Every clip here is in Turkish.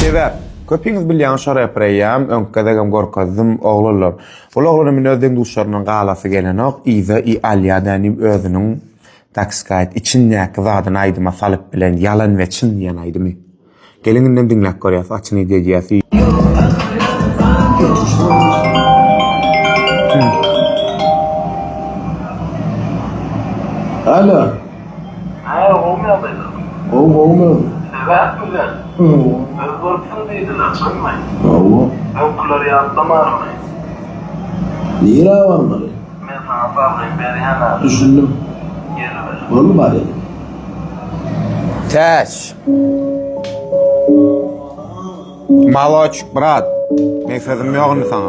sebäp. Köpüňiz bilýän şara ýapraýam, öňkedegem gorkazym oglanlar. Ol oglanyň özüň duşlarynyň galasy gelenok, iza i alýadanym özüniň takskayt içindäki zadyny aýdyma salyp bilen yalan we çyn diýen aýdymy. Geliňinden diňläp görýäs, açyny diýýäsi. Alo. Olmuyor. Olmuyor. Evet güzel. Korksun değildiler, sanmayın. Allah. Okları yaptılar mı? Niye var mı? Ben sana sağlayayım, beni hemen Düşündüm. geri ver. Var mı bari? Täç. Maloçuk brat. Men sözüm ýokmy sana?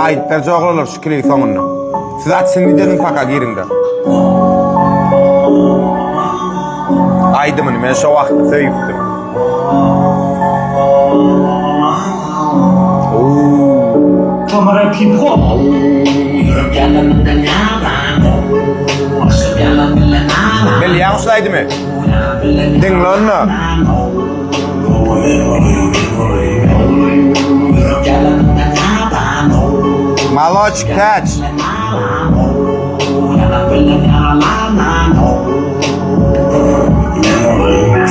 Aýtlar joglalar şu kili soňunda. Siz açsyn diýenin paka girinde. Aydymyny men şo wagt söýüpdim. Kamera pipo. Bel ýaňşylaýdymy? Diňlenme. Maloçuk täç.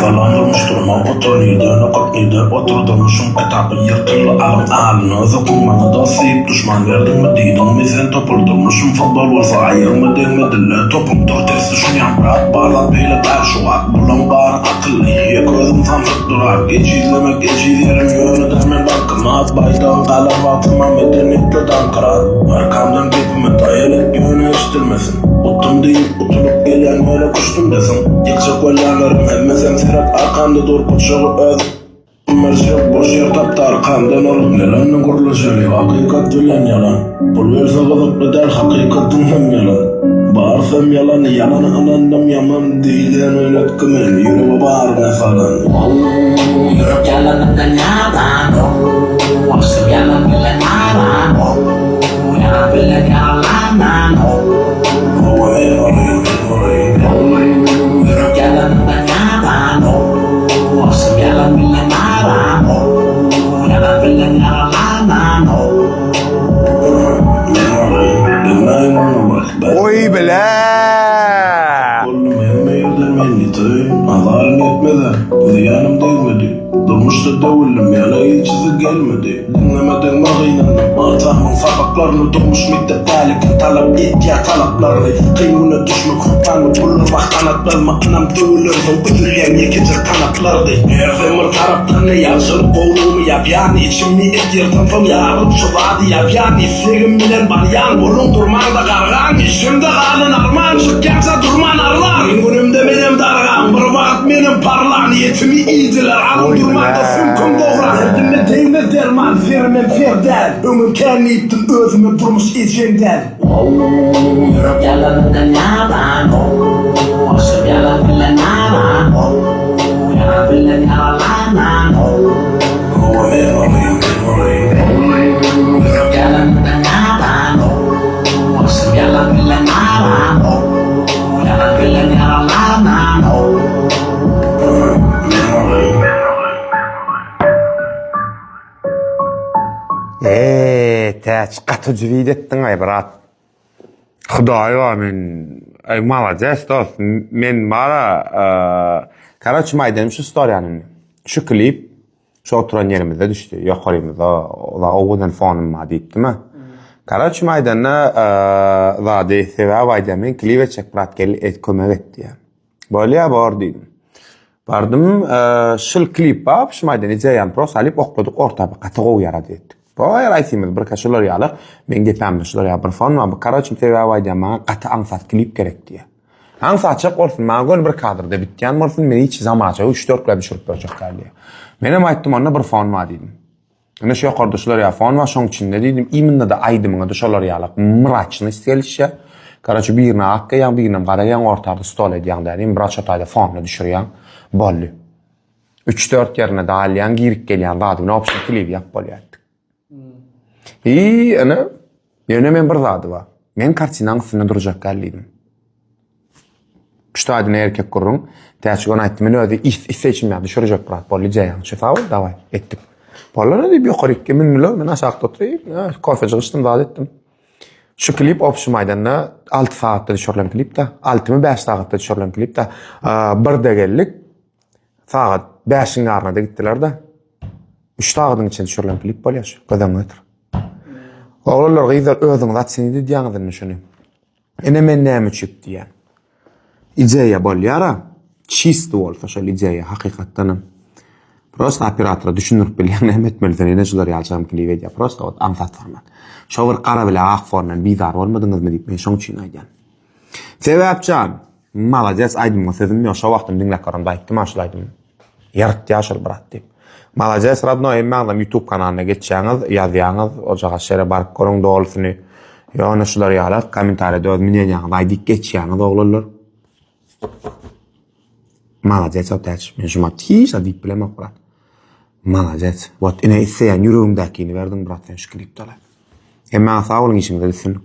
Falandırmıştırım oturluydu, nokatıydı, oturdurmuşum kitabı yırtılı alın alını Zokumana da seyip düşman verdim mi deydin mi sen topuldurmuşum futbol olsa ayırma denmedille topumdur ters düşünyan rahat bağlar beyle karşı var bulan bana akıllı ya gözüm sanfık durar geç izlemek geç izlerim yönü dermen bakıma baydan kalan vatıma medeniyetli dankırar arkamdan tepime dayalet yönü estirmesin Uttum deyip utulup gelen öyle kuştum desin Yıkçık olanlarım emmesem serak arkamda dur kutşağı öz Merşek boş yer taptı arkamdan olup nelanın kuruluşları hakikat dülen yalan Bul verse gıdıklı der hakikatin hem yalan Bağırsam yalan yalanı anandam yaman değilen öylet kımen Yüreğe bağır ne falan Yürüp yalanından yalan Aşkım yalan bilen yalan Yalan bilen yalanan Yürüp yalanından yalan Aşkım yalan bilen yalan Yalan bilen yalanan Oy bile. Oğlum emmeyirden beni töyün Azarın etmeden ziyanım değmedi Durmuşta devullim yana ilçisi gelmedi Dinlemeden mağinandım Artahımın sabaklarını durmuş middet talikin talep et ya talaplarını Kıymına düşme kurbanı bulur bak kanatlarımı Anam dövülürdüm üzülyen yekecek kanatlardı Her zemir taraflarını yazılıp kovduğumu yap yani İçimni et yırtındım yarıp şu vadi yap yani Sevgim bilen baryan bulun durman da kargan İşimde kalın arman çıkkense durman arlar Günümde benim dargan bir vakit benim parlan Niyetimi iydiler alın durmanda sümküm doğran Hepime değme derman vermem ferden Ömür kendi ittim özüme durmuş içimden Yürüp yalanından yalan Aşkım yalan bilen yalan Yalan bilen yalanan Yürüp yalanından yalan Aşkım yalan bilen yalan Yalan bilen yalanan Täç gaty jüwid etdiň ay brat. Hudaýa men ay malades dost. Men mara karaç maýdanym şu storyanyň. Şu klip şu oturan yerimizde düşdi. Ýokarymyzda ola owadan fonum ma diýipdimi? Karaç maýdanyna zady sebäp aýdamy klipe çek brat gel kömek etdi. Bolýa bar diýdim. Bardım şıl klip bap şu maýdany jaýan pros alyp okladyk ortaby gatygow ýarady etdik. Boýar aýtymyz bir kaşylar ýalyk, men gepämdi şular ýa bir fon ma bu karaçym sebäp aýdama gaty aňsat klip gerek diýe. Aňsatçak bolsun, maňa bir kadrda bitýän bolsun, meni hiç zamaça 3-4 klip düşürip berjek diýdi. Menem aýtdym onda bir fon ma diýdim. Ene şu ýokarda şular ýa fon wa şoň içinde diýdim, iminde de aýdymyňa da şolar ýalyk mraçny istelişe. Karaçy birine akýan, birine garaýan ortada stol edýän därim, mraç ataýda fony düşürýän bolly. 3-4 ýerine de alýan, girik gelýän zadyny opşy klip ýap bolýardy. Ana, yine men bir zady var. Men kartinaň üstünde durjak gällidim. Püştadine erkek kurrun. Täçik ona aýtdy, men özi isseçim ýa düşürecek brat. Bolly jaýan. Şu sawal daway etdik. Bollar özi ýokaryk minler, men aşakda oturyp, kofeje içdim, zat etdim. Şu klip Opşy maýdanda 6 saatda düşürilen klip de, 6 5 saatda düşürilen klip de, birde geldik. Saat 5-iň garna da gitdiler de. 3 saatdyň içinde düşürilen klip bolýar. Gözüm götür. Oğlanlar gyýdar özüň zat seni diýýäňizmi şunu. Ene men näme çypdy ýa. Ideja bolýar. Çist bolsa şol ideja hakykatdan. Prosta operatora düşünürip bilýän näme etmelisin, ene şular ýalçam klip edýär. Prosta ot amsat format. Şowur qara bile ak forman bizar bolmadyňyzmy diýip men şoň üçin aýdym. Sebäpçi malades aýdym, sözüm ýok, şo wagtym diňläp garamda aýtdym, aşulaýdym. Ýartdy ýaşyl brat diýip. Malades radno emmäňden YouTube kanalyna geçýäňiz, ýazýaňyz, o jaga şere baryp görüň dolusyny. Ýa-ni şular ýalar kommentariýa öz minýäňiz aýdyp geçýäňiz oglanlar. Malades otach, men şuma hiç adyp bilemok brat. Malades. Wat ine isseýän ýüregimdäkini berdim brat, sen şu klipde. Emma sağ olun işinize gitsin.